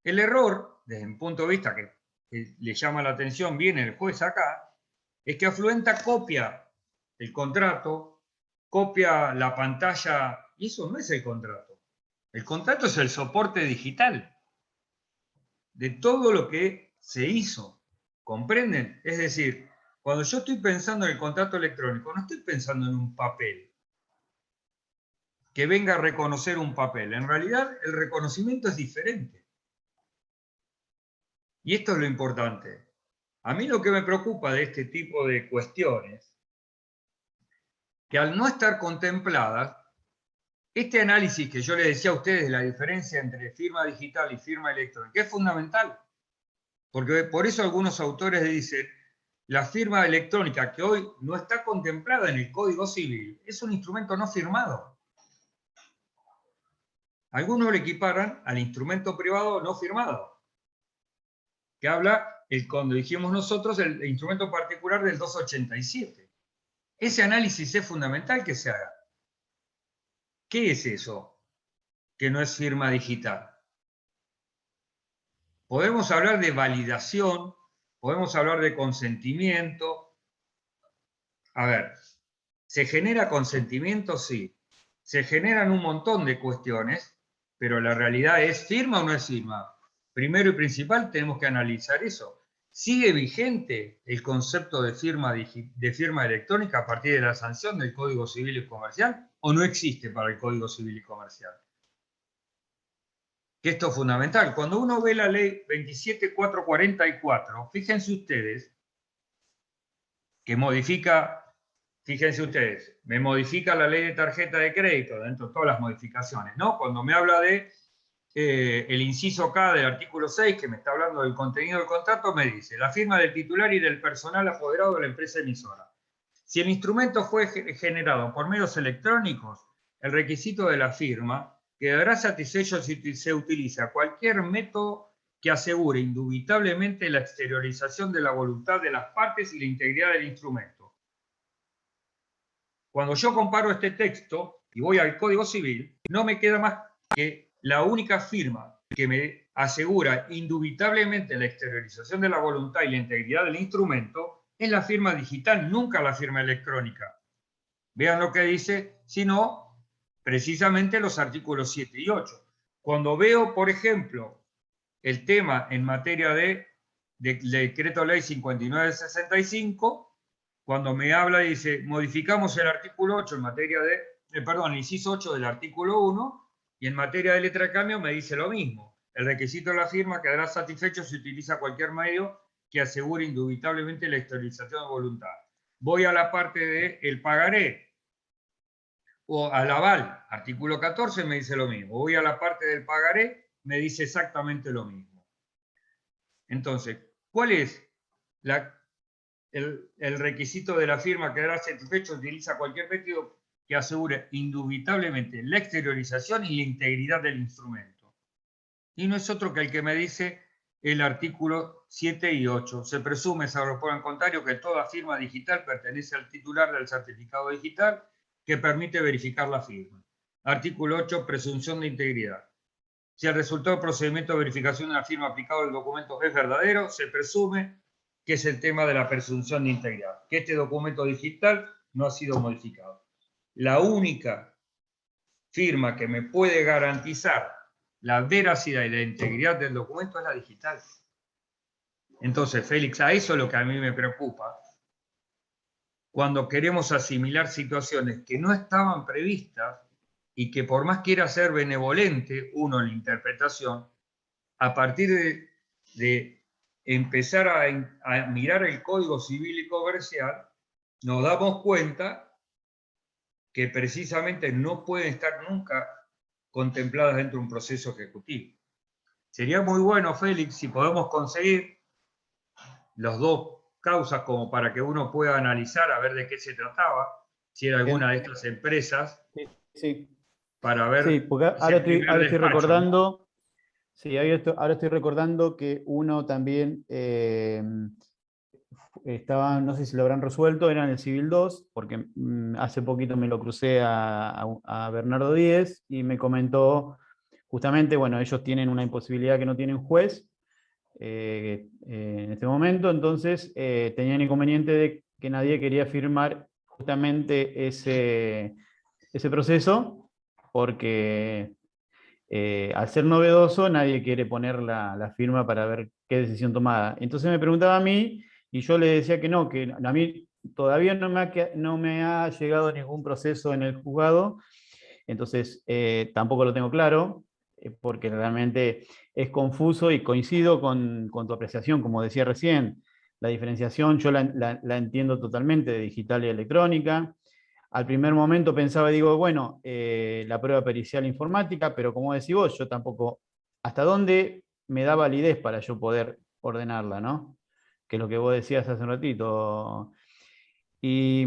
El error, desde mi punto de vista, que le llama la atención bien el juez acá, es que Afluenta copia el contrato, copia la pantalla, y eso no es el contrato. El contrato es el soporte digital de todo lo que se hizo. ¿Comprenden? Es decir, cuando yo estoy pensando en el contrato electrónico, no estoy pensando en un papel que venga a reconocer un papel. En realidad, el reconocimiento es diferente. Y esto es lo importante. A mí lo que me preocupa de este tipo de cuestiones, que al no estar contempladas, Este análisis que yo les decía a ustedes de la diferencia entre firma digital y firma electrónica es fundamental, porque por eso algunos autores dicen la firma electrónica, que hoy no está contemplada en el Código Civil, es un instrumento no firmado. Algunos lo equiparan al instrumento privado no firmado, que habla, cuando dijimos nosotros, el instrumento particular del 287. Ese análisis es fundamental que se haga. ¿Qué es eso que no es firma digital? Podemos hablar de validación, podemos hablar de consentimiento. A ver, ¿se genera consentimiento? Sí. Se generan un montón de cuestiones, pero la realidad es, ¿firma o no es firma? Primero y principal tenemos que analizar eso. ¿Sigue vigente el concepto de firma electrónica a partir de la sanción del Código Civil y Comercial o no existe para el Código Civil y Comercial? Que esto es fundamental. Cuando uno ve la ley 27444, fíjense ustedes que modifica, fíjense ustedes, me modifica la ley de tarjeta de crédito dentro de todas las modificaciones, ¿no? Cuando me habla de el inciso K del artículo 6, que me está hablando del contenido del contrato, me dice, la firma del titular y del personal apoderado de la empresa emisora. Si el instrumento fue generado por medios electrónicos, el requisito de la firma quedará satisfecho si se utiliza cualquier método que asegure indubitablemente la exteriorización de la voluntad de las partes y la integridad del instrumento. Cuando yo comparo este texto y voy al Código Civil, no me queda más que la única firma que me asegura indubitablemente la exteriorización de la voluntad y la integridad del instrumento es la firma digital, nunca la firma electrónica. Vean lo que dice, sino precisamente los artículos 7 y 8. Cuando veo, por ejemplo, el tema en materia de Decreto Ley 5965, cuando me habla y dice, modificamos el artículo 8 en materia de, el inciso 8 del artículo 1, y en materia de letra de cambio me dice lo mismo. El requisito de la firma quedará satisfecho si utiliza cualquier medio que asegure indubitablemente la exteriorización de voluntad. Voy a la parte del pagaré, o al aval, artículo 14 me dice lo mismo. Voy a la parte del pagaré, me dice exactamente lo mismo. Entonces, ¿cuál es el requisito de la firma que quedará satisfecho? Utiliza cualquier método que asegure indubitablemente la exteriorización y la integridad del instrumento. Y no es otro que el que me dice el artículo 7 y 8. Se presume, salvo por el contrario, que toda firma digital pertenece al titular del certificado digital que permite verificar la firma. Artículo 8, presunción de integridad. Si el resultado del procedimiento de verificación de la firma aplicado al documento es verdadero, se presume que es el tema de la presunción de integridad, que este documento digital no ha sido modificado. La única firma que me puede garantizar la veracidad y la integridad del documento es la digital. Entonces, Félix, a eso es lo que a mí me preocupa. Cuando queremos asimilar situaciones que no estaban previstas y que por más quiera ser benevolente uno en la interpretación, a partir de empezar a mirar el Código Civil y Comercial, nos damos cuenta que precisamente no pueden estar nunca contempladas dentro de un proceso ejecutivo. Sería muy bueno, Félix, si podemos conseguir las dos causas como para que uno pueda analizar a ver de qué se trataba, si era alguna de estas empresas, sí. Para ver. Sí, porque ahora estoy recordando, ¿no? Sí, ahora estoy recordando que uno también estaba, no sé si lo habrán resuelto, era en el Civil 2, porque hace poquito me lo crucé a Bernardo Díez y me comentó justamente, bueno, ellos tienen una imposibilidad que no tienen juez en este momento, entonces tenían inconveniente de que nadie quería firmar justamente ese proceso, porque al ser novedoso nadie quiere poner la firma para ver qué decisión tomada. Entonces me preguntaba a mí, y yo le decía que no, que a mí todavía no me ha llegado ningún proceso en el juzgado, entonces tampoco lo tengo claro, porque realmente es confuso y coincido con tu apreciación, como decía recién. La diferenciación yo la entiendo totalmente de digital y electrónica. al primer momento pensaba, digo, bueno, la prueba pericial informática, pero como decís vos, yo tampoco, ¿hasta dónde me da validez para yo poder ordenarla, ¿no? Que es lo que vos decías hace un ratito. Y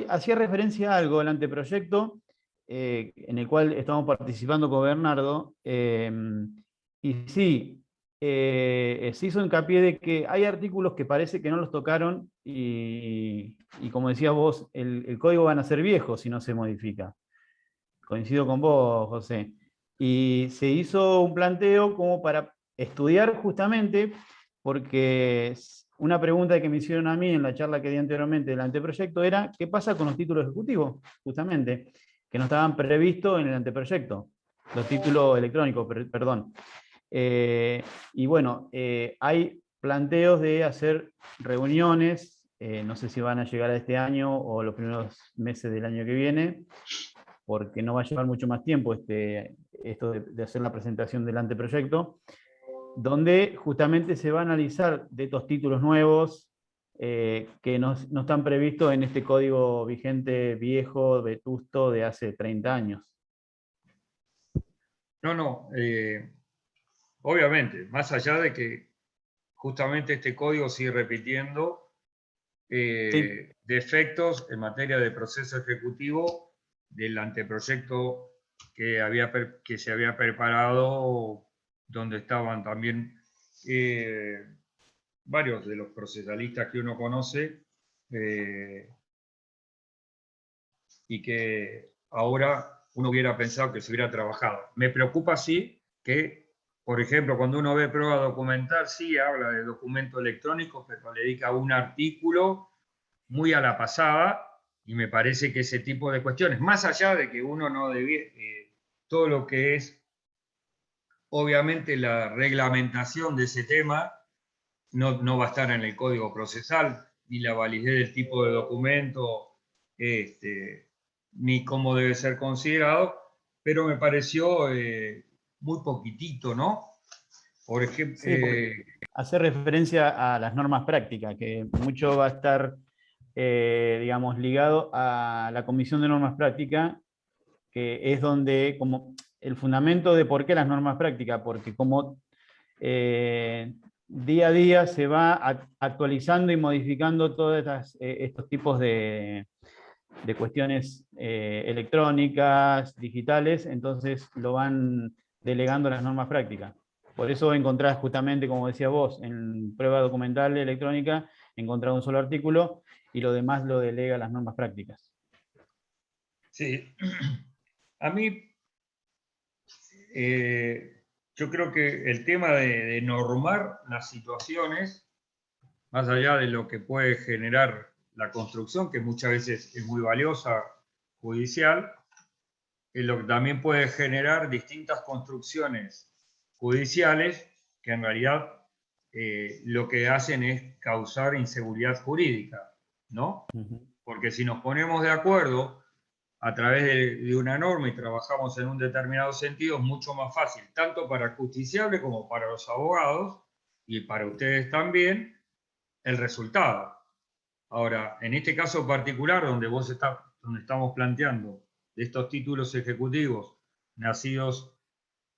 hacía referencia a algo, el anteproyecto, en el cual estamos participando con Bernardo, y sí, se hizo hincapié de que hay artículos que parece que no los tocaron y como decías vos, el código van a ser viejo si no se modifica. Coincido con vos, José. Y se hizo un planteo como para estudiar justamente, porque una pregunta que me hicieron a mí en la charla que di anteriormente del anteproyecto era, ¿qué pasa con los títulos ejecutivos? Justamente, que no estaban previstos en el anteproyecto. Los títulos electrónicos, perdón. Y bueno, hay planteos de hacer reuniones, no sé si van a llegar a este año o los primeros meses del año que viene, porque no va a llevar mucho más tiempo esto de hacer la presentación del anteproyecto, donde justamente se va a analizar de estos títulos nuevos que no están previstos en este código vigente viejo, vetusto, de hace 30 años. No, obviamente, más allá de que justamente este código sigue repitiendo Sí. defectos en materia de proceso ejecutivo del anteproyecto que se había preparado, donde estaban también varios de los procesalistas que uno conoce y que ahora uno hubiera pensado que se hubiera trabajado. Me preocupa, sí, que, por ejemplo, cuando uno ve prueba documental, sí habla de documento electrónico, pero le dedica un artículo muy a la pasada, y me parece que ese tipo de cuestiones, más allá de que uno no debía, todo lo que es, obviamente, la reglamentación de ese tema, no va a estar en el código procesal, ni la validez del tipo de documento, ni cómo debe ser considerado, pero me pareció muy poquitito, ¿no? Por ejemplo, Sí, porque hace referencia a las normas prácticas, que mucho va a estar, digamos, ligado a la Comisión de Normas Prácticas, que es donde, como el fundamento de por qué las normas prácticas, porque como día a día se va actualizando y modificando todos estos tipos de cuestiones electrónicas, digitales, entonces lo van delegando a las normas prácticas. Por eso encontrás justamente, como decías vos, en prueba documental electrónica, encontrás un solo artículo y lo demás lo delega a las normas prácticas. sí, a mí yo creo que el tema de normar las situaciones, más allá de lo que puede generar la construcción, que muchas veces es muy valiosa, judicial, es lo que también puede generar distintas construcciones judiciales que en realidad lo que hacen es causar inseguridad jurídica, ¿no? Porque si nos ponemos de acuerdo a través de una norma y trabajamos en un determinado sentido, es mucho más fácil, tanto para el justiciable como para los abogados y para ustedes también, el resultado. Ahora, en este caso particular, donde donde estamos planteando estos títulos ejecutivos nacidos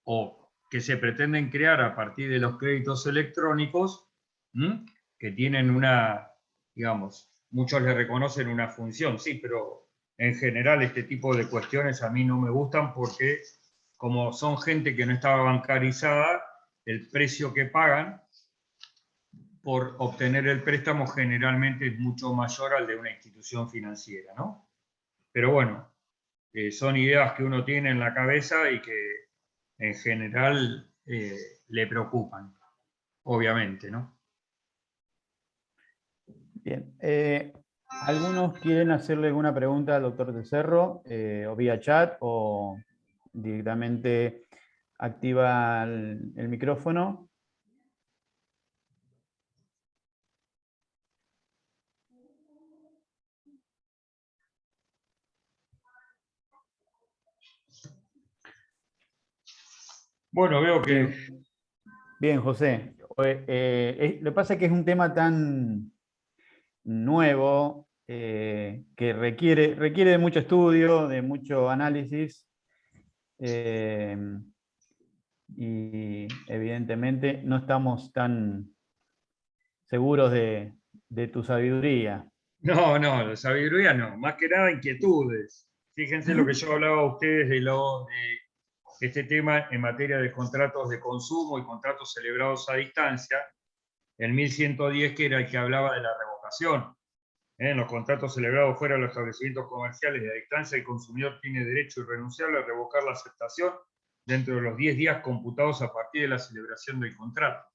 o que se pretenden crear a partir de los créditos electrónicos, ¿m? Que tienen digamos, muchos le reconocen una función, sí, pero en general este tipo de cuestiones a mí no me gustan porque como son gente que no estaba bancarizada, el precio que pagan por obtener el préstamo generalmente es mucho mayor al de una institución financiera, ¿no? Pero bueno, son ideas que uno tiene en la cabeza y que en general le preocupan, obviamente, ¿no? Bien. ¿Algunos quieren hacerle alguna pregunta al doctor de Cerro, o vía chat, o directamente activa el micrófono? Bueno, veo que Bien, bien, José. Lo que pasa es que es un tema tan nuevo, que requiere de mucho estudio, de mucho análisis, y evidentemente no estamos tan seguros de tu sabiduría. No, no, la sabiduría no, más que nada inquietudes. Fíjense lo que yo hablaba a ustedes de este tema en materia de contratos de consumo y contratos celebrados a distancia, el 1110, que era el que hablaba de la revocación. En los contratos celebrados fuera de los establecimientos comerciales de a distancia, el consumidor tiene derecho irrenunciable a revocar la aceptación dentro de los 10 días computados a partir de la celebración del contrato.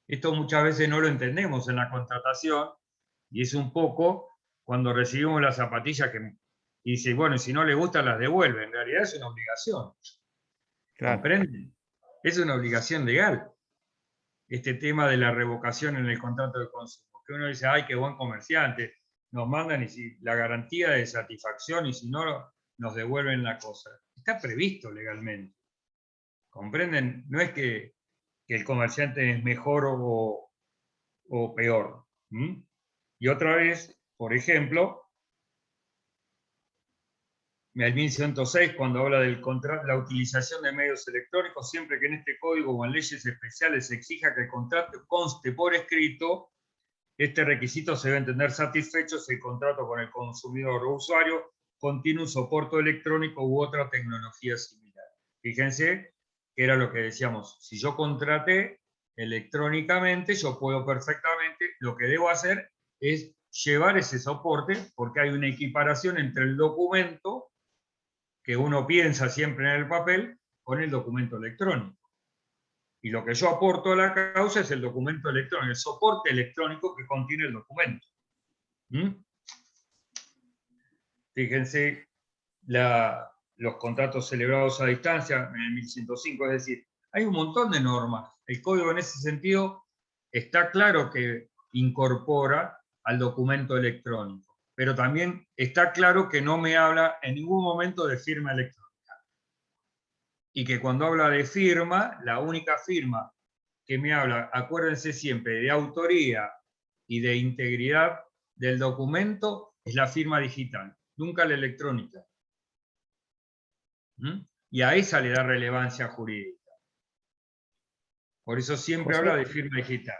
Esto muchas veces no lo entendemos en la contratación, y es un poco cuando recibimos las zapatillas que y dice, bueno, si no le gustan las devuelve. En realidad es una obligación. Claro. ¿Comprenden? Es una obligación legal este tema de la revocación en el contrato de consumo. Que uno dice, ay, qué buen comerciante, nos mandan y si la garantía de satisfacción y si no, nos devuelven la cosa. Está previsto legalmente. ¿Comprenden? No es que el comerciante es mejor o peor. ¿Mm? Y otra vez, por ejemplo, el 1106, cuando habla de la utilización de medios electrónicos, siempre que en este código o en leyes especiales se exija que el contrato conste por escrito, este requisito se debe entender satisfecho si el contrato con el consumidor o usuario contiene un soporte electrónico u otra tecnología similar. Fíjense que era lo que decíamos, si yo contraté electrónicamente, yo puedo perfectamente, lo que debo hacer es llevar ese soporte, porque hay una equiparación entre el documento que uno piensa siempre en el papel con el documento electrónico. Y lo que yo aporto a la causa es el documento electrónico, el soporte electrónico que contiene el documento. ¿Mm? Fíjense los contratos celebrados a distancia en el 1105, es decir, hay un montón de normas. El código en ese sentido está claro que incorpora al documento electrónico, pero también está claro que no me habla en ningún momento de firma electrónica. Y que cuando habla de firma, la única firma que me habla, acuérdense siempre, de autoría y de integridad del documento, es la firma digital, nunca la electrónica. ¿Mm? Y a esa le da relevancia jurídica. Por eso siempre José, habla de firma digital.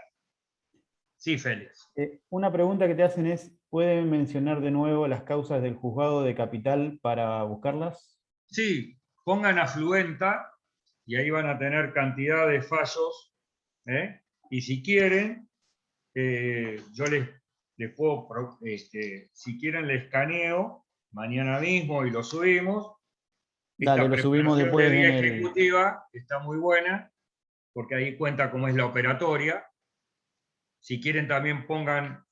Sí, Félix. Una pregunta que te hacen es, ¿pueden mencionar de nuevo las causas del juzgado de capital para buscarlas? Sí, pongan afluenta y ahí van a tener cantidad de fallos. Y si quieren, yo les puedo, si quieren, les escaneo mañana mismo y lo subimos. Dale, Esta lo subimos preparación de después vía en el... ejecutiva está muy buena, porque ahí cuenta cómo es la operatoria. Si quieren también pongan,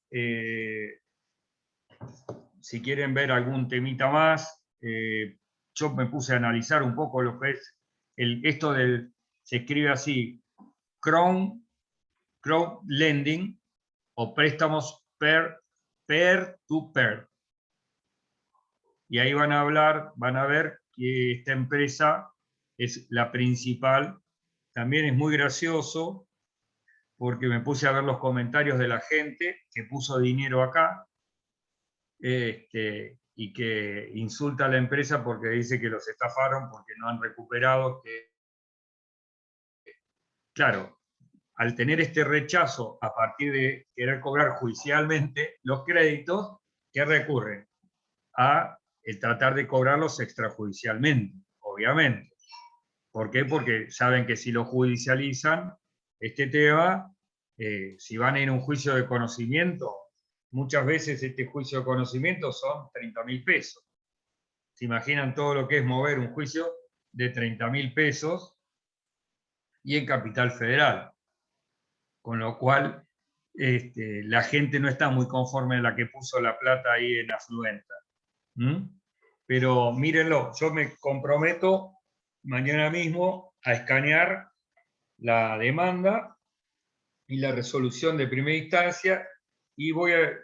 si quieren ver algún temita más, yo me puse a analizar un poco lo que es esto se escribe así, crowd lending o préstamos peer to peer. Y ahí van a ver que esta empresa es la principal. También es muy gracioso porque me puse a ver los comentarios de la gente que puso dinero acá y que insulta a la empresa porque dice que los estafaron porque no han recuperado. Claro, al tener este rechazo a partir de querer cobrar judicialmente los créditos, ¿qué recurren? A tratar de cobrarlos extrajudicialmente, obviamente. ¿Por qué? Porque saben que si lo judicializan, este tema, si van en un juicio de conocimiento, muchas veces este juicio de conocimiento son 30.000 pesos. ¿Se imaginan todo lo que es mover un juicio de 30.000 pesos y en Capital Federal? Con lo cual, la gente no está muy conforme a la que puso la plata ahí en Afluenta. ¿Mm? Pero mírenlo, yo me comprometo mañana mismo a escanear la demanda y la resolución de primera instancia y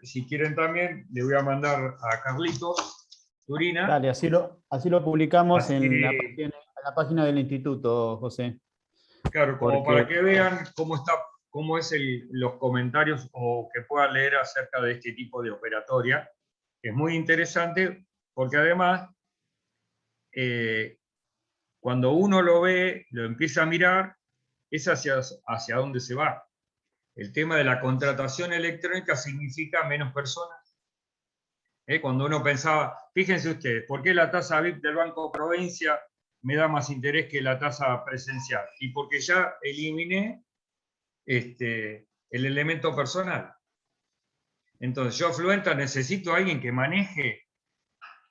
si quieren también, le voy a mandar a Carlitos Turina. Dale, así lo publicamos Así, en la página del instituto, José. claro, como Porque, para que vean cómo es los comentarios o que puedan leer acerca de este tipo de operatoria es muy interesante porque además, cuando uno lo ve, lo empieza a mirar, es hacia dónde se va. El tema de la contratación electrónica significa menos personas. Cuando uno pensaba, fíjense ustedes, ¿por qué la tasa VIP del Banco Provincia me da más interés que la tasa presencial? Y porque ya eliminé el elemento personal. Entonces, yo, Fluenta, necesito a alguien que maneje,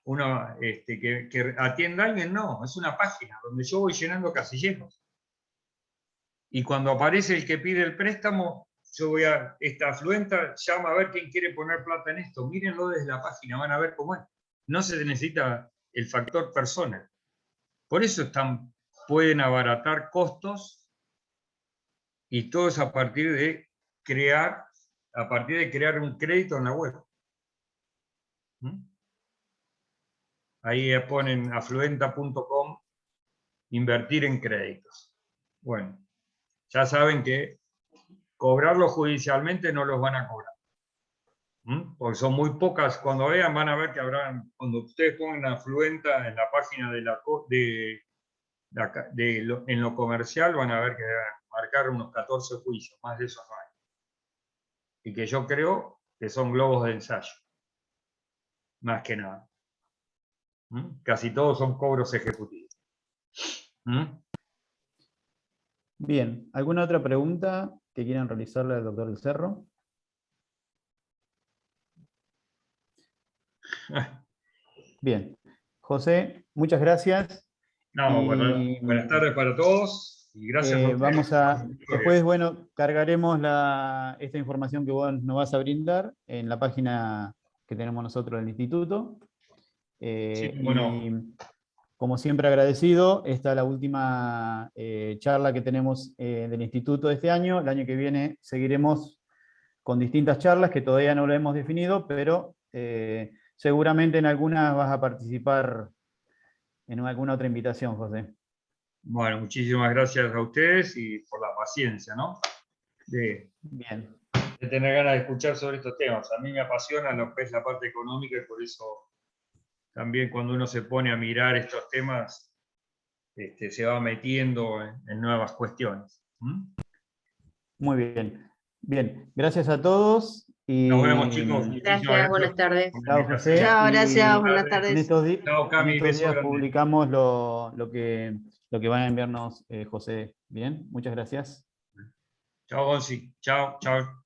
que atienda a alguien. No, es una página donde yo voy llenando casilleros. Y cuando aparece el que pide el préstamo, yo voy a esta Fluenta, llama a ver quién quiere poner plata en esto. Mírenlo desde la página, van a ver cómo es. No se necesita el factor persona. Por eso pueden abaratar costos, y todo es a partir de crear un crédito en la web. Ahí ponen afluenta.com, invertir en créditos. Bueno, ya saben que cobrarlos judicialmente no los van a cobrar. Porque son muy pocas. Cuando vean, van a ver que cuando ustedes pongan Afluenta en la página en lo comercial, van a ver que deben marcar unos 14 juicios, más de esos no hay. Y que yo creo que son globos de ensayo, más que nada. Casi todos son cobros ejecutivos. Bien, ¿alguna otra pregunta que quieran realizarle al doctor del Cerro? Bien, José, muchas gracias. No, Y, buenas tardes para todos y gracias a ustedes. después, bueno, cargaremos esta información que vos nos vas a brindar en la página que tenemos nosotros del instituto. Sí, bueno. Y como siempre agradecido, esta es la última charla que tenemos del instituto de este año. El año que viene seguiremos con distintas charlas que todavía no lo hemos definido, pero seguramente en algunas vas a participar en alguna otra invitación, José. Bueno, muchísimas gracias a ustedes y por la paciencia, ¿no? Bien. De tener ganas de escuchar sobre estos temas. A mí me apasiona lo que es la parte económica y por eso también cuando uno se pone a mirar estos temas, se va metiendo en nuevas cuestiones. Muy bien. Bien, gracias a todos. Y nos vemos, chicos. Gracias, buenas tardes. Chao, José. Chao, gracias, Y buenas tardes. en estos Cami, días grande. publicamos lo que van a enviarnos José. Bien, muchas gracias. Chao, Gonzi. Chao, chao.